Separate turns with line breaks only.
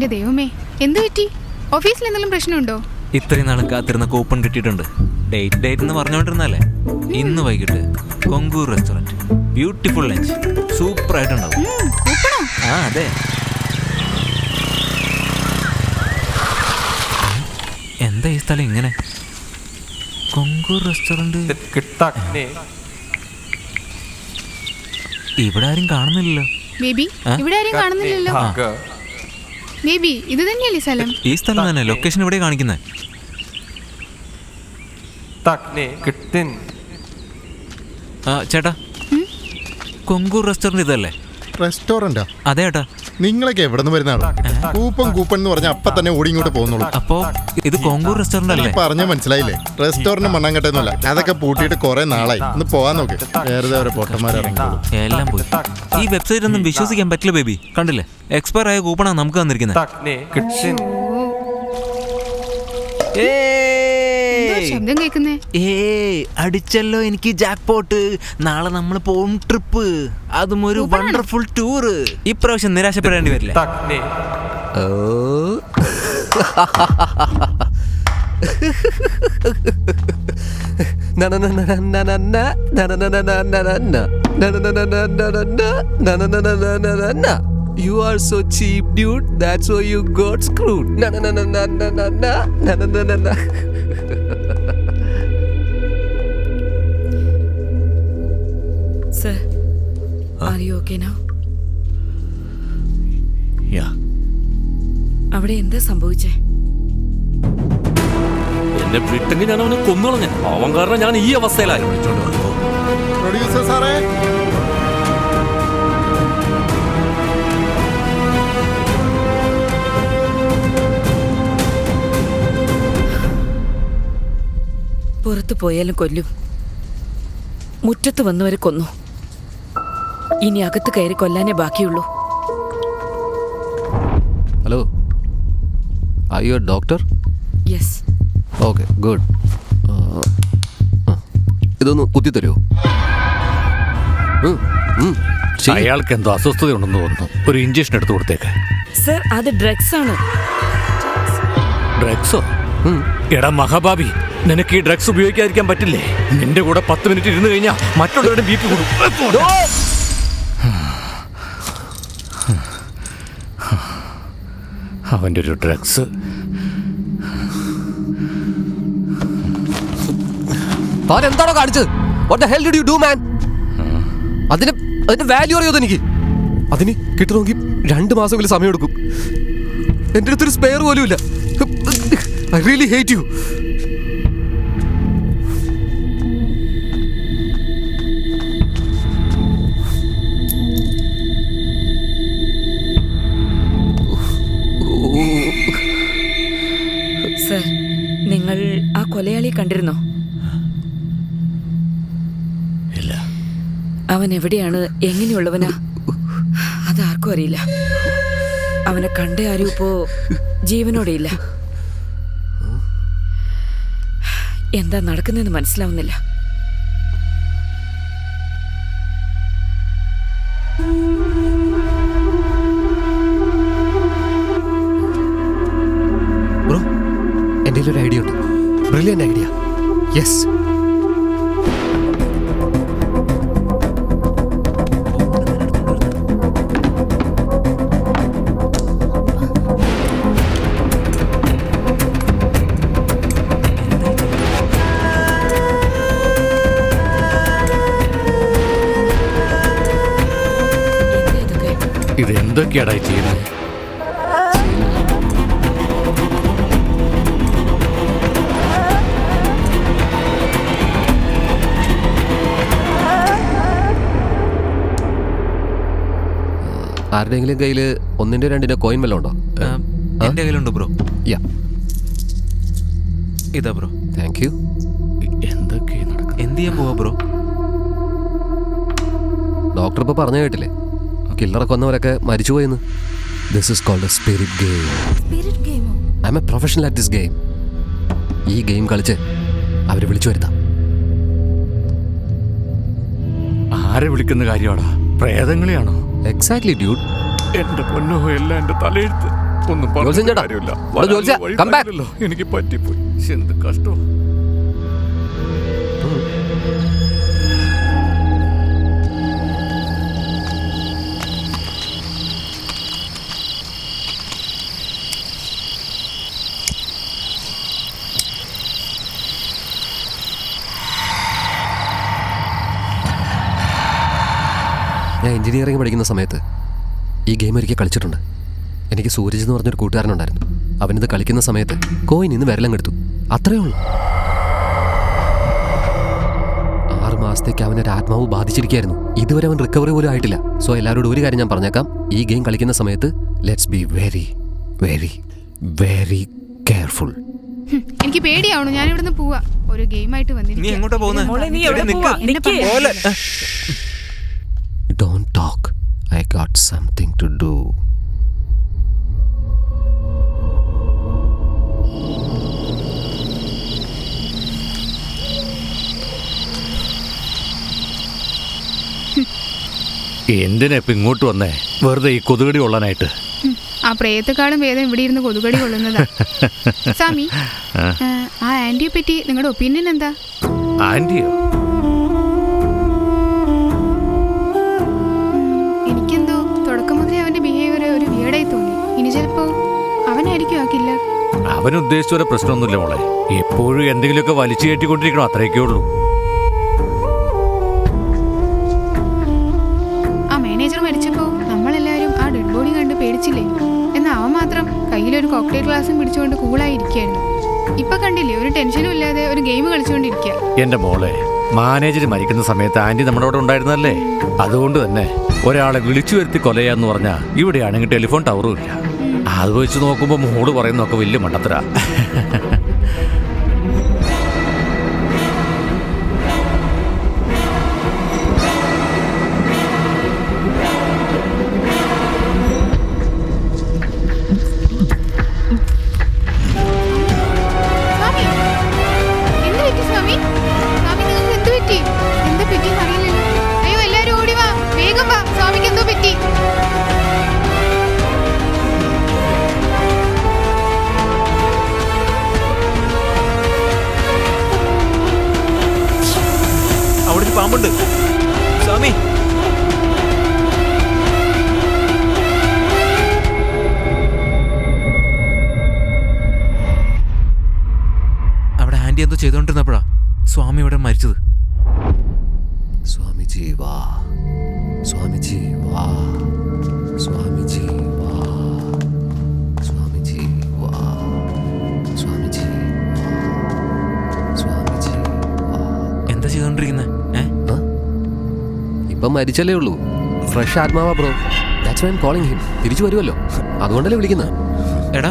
എന്റെ ദൈവമേ, എന്ത് പറ്റി? ഓഫീസിൽ എന്തെങ്കിലും പ്രശ്നമുണ്ടോ?
ഇത്രയും നാളും കാത്തിരുന്ന കൂപ്പൺ കിട്ടിയിട്ടുണ്ട്. ഡേറ്റ് എന്ന് പറഞ്ഞുകൊണ്ടിരുന്നല്ലേ. ഇന്ന് വൈകിട്ട് കൊങ്കൂർ റെസ്റ്റോറന്റ്, ബ്യൂട്ടിഫുൾ ലഞ്ച്, സൂപ്പർ ആയിട്ടുണ്ടാവും. ആ അതെ. എന്താ ഈ സ്ഥലം ഇങ്ങനെ? കൊങ്കൂർ റെസ്റ്റോറന്റ്. ഇവിടെ ആരും കാണുന്നില്ലല്ലോ.
ബേബി, ഇവിടെ ആരും കാണുന്നില്ലല്ലോ. ബേബി, ഇത് തന്നെയല്ലേ സ്ഥലം? ഈ സ്ഥലം
തന്നെ. ലൊക്കേഷൻ ഇവിടെ കാണിക്കുന്നത്. ചേട്ടാ, കൊങ്കൂർ റെസ്റ്റോറന്റ് ഇതല്ലേ?
റെസ്റ്റോറന്റാ?
അതെ ഏട്ടാ.
നിങ്ങളൊക്കെ എവിടെ നിന്ന് വരുന്നതാണ്? കൂപ്പൺ എന്ന് പറഞ്ഞാൽ അപ്പൊ തന്നെ ഓടി ഇങ്ങോട്ട് പോകുന്നുള്ളൂ.
അപ്പോ ഇത് കൊങ്കൂർ റെസ്റ്റോറന്റ് അല്ലേ?
പറഞ്ഞ മനസ്സിലായില്ലേ? റെസ്റ്റോറന്റ് മണ്ണാങ്കട്ടൊന്നുമല്ല. അതൊക്കെ പൂട്ടിയിട്ട് കുറെ നാളായി. ഒന്ന് പോവാൻ നോക്ക്. വേറെ ഓരോ പൊട്ടന്മാരിറങ്ങിക്കോളൂ.
എല്ലാം പോയി. ഈ വെബ്സൈറ്റ് ഒന്നും വിശ്വസിക്കാൻ പറ്റില്ല ബേബി. കണ്ടില്ലേ, എക്സ്പയർ ആയ കൂപ്പണാണ് നമുക്ക് തന്നിരിക്കുന്നത്.
ശബ്ദം കേൾക്കുന്നേ?
അടിച്ചല്ലോ എനിക്ക് ജാക്ക് പോട്ട്. നാളെ നമ്മൾ പോവും ട്രിപ്പ്, അതും ഒരു വണ്ടർഫുൾ ടൂറ്. ഇപ്രാവശ്യം നിരാശപ്പെടേണ്ടി വരില്ല.
You are so cheap, dude. That's why you got screwed. Na na na na na na na na na na na na.
Sir, are you okay now?
Yeah.
അവിടെ എന്താ സംഭവിച്ചേ?
എന്നെ വിട്ടെങ്കിൽ ഞാൻ അവനെ കൊന്നുകളഞ്ഞ. അവൻ കാരണം ഞാൻ ഈ അവസ്ഥയിലായി.
പ്രൊഡ്യൂസർ സാറേ,
പുറത്തു പോയാലും കൊല്ലും. മുറ്റത്ത് വന്നവരെ കൊന്നു. ഇനി അകത്ത് കയറി കൊല്ലാനേ ബാക്കിയുള്ളൂ.
Hello, are you A doctor?
Yes.
Okay, good. ഇതൊന്ന് കുത്തിത്തരുമോ?
അയാൾക്ക് എന്തോ അസ്വസ്ഥതയുണ്ടെന്ന് തോന്നുന്നു. ഒരു ഇഞ്ചക്ഷൻ എടുത്തു കൊടുത്തേക്ക്.
സർ, അത് ഡ്രഗ്സ് ആണ്.
ഡ്രഗ്സോ? എടാ മഹാഭാവി, നിനക്ക് ഈ ഡ്രഗ്സ് ഉപയോഗിക്കാതിരിക്കാൻ പറ്റില്ലേ? നിന്റെ കൂടെ 10 മിനിറ്റ് ഇരുന്ന് കഴിഞ്ഞാൽ മറ്റുള്ളവരുടെ ബി പി കൂടും. അവൻ്റെ ഒരു ഡ്രഗ്സ്.
താൻ എന്താണോ കാണിച്ചത്? What the hell did you do, man? അതിന്റെ വാല്യൂ അറിയോ എനിക്ക്? അതിന് കിട്ടണമെങ്കിൽ 2 മാസമെങ്കിലും സമയമെടുക്കും. എൻ്റെ അടുത്തൊരു സ്പെയർ പോലും ഇല്ല. I really hate you.
Sir, നിങ്ങൾ ആ കൊലയാളിയെ കണ്ടിരുന്നോ?
ഇല്ല.
അവൻ എവിടെയാണ്, എങ്ങനെയുള്ളവനാ, അതാർക്കും അറിയില്ല. അവനെ കണ്ട ആരും ഇപ്പോ ജീവനോടെ ഇല്ല. എന്താ നടക്കുന്നതെന്ന് മനസ്സിലാവുന്നില്ല.
ബ്രോ, എൻ്റെ ഒരു ഐഡിയ ഉണ്ട്. Brilliant idea. യെസ്.
ഇതെന്തൊക്കെയാടാ ചെയ്യുന്നത്?
ആരുടെയെങ്കിലും കയ്യിൽ 1-ന്റെ 2-ന്റെ കോയിൻ വല്ലതും ഉണ്ടോ?
എന്റെ കയ്യിലുണ്ട് ബ്രോ.
യാ,
ഇതാ ബ്രോ.
Thank you.
എന്തൊക്കെയാ നടക്കുന്നത്?
എന്ത് ചെയ്യാൻ പോവാ ബ്രോ?
ഡോക്ടർ ഇപ്പോൾ പറഞ്ഞു കേട്ടില്ലേ, കില്ലറൊക്കെ വന്നവരൊക്കെ മരിച്ചുപോയെന്ന്. This is called a spirit game.
Spirit ഗെയിമോ?
I'm a professional at this game. ഈ ഗെയിം കളിച്ച് അവരെ വിളിച്ചു വരുത്താം.
ആരെ വിളിക്കുന്ന കാര്യമാടാ? പ്രേതങ്ങളെയാണോ?
Exactly dude.
എന്റെ പൊന്നോ, എല്ലാം എന്റെ തലയെഴുത്ത്. ഒന്നും
ജോത്സ്യൻ ചേട്ടാ,
കാര്യമില്ല.
ഇവിടെ ജോത്സ്യ, come back.
എനിക്ക് പറ്റിപ്പോയി. എന്ത് കഷ്ടം.
ഞാൻ എഞ്ചിനീയറിംഗ് പഠിക്കുന്ന സമയത്ത് ഈ ഗെയിം ഒരിക്കൽ കളിച്ചിട്ടുണ്ട്. എനിക്ക് സൂരജ് എന്ന് പറഞ്ഞൊരു കൂട്ടുകാരനുണ്ടായിരുന്നു. അവനിത് കളിക്കുന്ന സമയത്ത് കോയിൻ ഇന്ന് വിരലം കെടുത്തു. അത്രയേ ഉള്ളൂ. 6 മാസത്തേക്ക് അവനൊരു ആത്മാവ് ബാധിച്ചിരിക്കുകയായിരുന്നു. ഇതുവരെ അവൻ റിക്കവറി പോലും ആയിട്ടില്ല. സോ എല്ലാവരോടും ഒരു കാര്യം ഞാൻ പറഞ്ഞേക്കാം, ഈ ഗെയിം കളിക്കുന്ന സമയത്ത് let's be very very very careful.
എനിക്ക് പേടിയാവണു. ഞാൻ ഇവിടുന്ന് പോവാ. ഒരു ഗെയിമായിട്ട്
നീ
വന്നിരിക്കുക.
എങ്ങോട്ടാ പോകുന്നത്?
മോളെ, നീ എവിടെ പോവാ? നിക്ക്.
Don't talk. I got something to do.
എന്തിനാ ഇപ്പൊ ഇങ്ങോട്ട് വന്നേ? വെറുതെ ഈ കൊതുകടി കൊള്ളാനായിട്ട്.
ആ പ്രേയത്തെക്കാളും വേദം ഇവിടെ ഇരുന്ന് കൊതുകടി കൊള്ളുന്നതാ. സ്വാമി, ആ ആന്റിയെ പറ്റി നിങ്ങളുടെ ഒപ്പീനിയൻ എന്താ?
ആന്റിയോ?
എനിക്കെന്തോ തുടക്കം മുതലേ അവന്റെ ബിഹേവിയർ ഒരു വിയേഡായി തോന്നി. ഇനി ചിലപ്പോ അവനായിരിക്കും ആ കില്ലർ.
അവൻ ഉദ്ദേശിച്ച പോലെ പ്രശ്നമൊന്നുമില്ല മോളെ. എപ്പോഴും എന്തെങ്കിലുമൊക്കെ വലിച്ചു കയറ്റിക്കൊണ്ടിരിക്കണം, അത്രയൊക്കെ ഉള്ളൂ.
ആ മാനേജർ മരിച്ചപ്പോ നമ്മളെല്ലാരും ആ ഡെഡ് ബോഡി കണ്ട് പേടിച്ചില്ലേ? എന്നാൽ അവൻ മാത്രം കയ്യിലൊരു കോക്ടെയിൽ ഗ്ലാസും പിടിച്ചുകൊണ്ട് കൂളായിരിക്കായിരുന്നു. ഇപ്പൊ കണ്ടില്ലേ, ഒരു ടെൻഷനും ഇല്ലാതെ ഒരു ഗെയിം കളിച്ചുകൊണ്ടിരിക്കുക.
എന്റെ മോളെ, മാനേജർ മരിക്കുന്ന സമയത്ത് ആന്റി നമ്മുടെ അവിടെ ഉണ്ടായിരുന്നല്ലേ. അതുകൊണ്ട് തന്നെ ഒരാളെ വിളിച്ചു വരുത്തി കൊലയാന്ന് പറഞ്ഞാ ഇവിടെയാണെങ്കിൽ ടെലിഫോൺ ടവറും ഇല്ല. അത് വെച്ച് നോക്കുമ്പോ മോള് പറയുന്നൊക്കെ വലിയ മണ്ടത്തരാ.
സ്വാമി, എന്ത് പറ്റി സ്വാമി? സ്വാമി, നിങ്ങൾക്ക് എന്ത് പറ്റി? എന്താ പറ്റിയെന്ന് അറിയില്ലല്ലോ. അയ്യോ, എല്ലാരും ഓടി വാ, വേഗം വാ. സ്വാമിക്ക് എന്തോ പറ്റി.
അവിടെ ഒരു പാമ്പുണ്ട് സ്വാമി. അവിടെ ആന്റി എന്തോ ചെയ്തോണ്ടിരുന്നപ്പോഴാ സ്വാമി ഇവിടെ മരിച്ചത്.
സ്വാമിജി വാ, സ്വാമിജി വാ, സ്വാമിജി വാ, സ്വാമിജി വാ, സ്വാമിജി വാ, സ്വാമിജി വാ.
എന്താ ചെയ്തോണ്ടിരിക്കുന്നത്?
ഇപ്പം മരിച്ചല്ലേ ഉള്ളൂ. ഫ്രഷ് ആത്മാവാ bro. That's why I am calling him. തിരിച്ചു വരുമല്ലോ, അതുകൊണ്ടല്ലേ വിളിക്കുന്നത്.
എടാ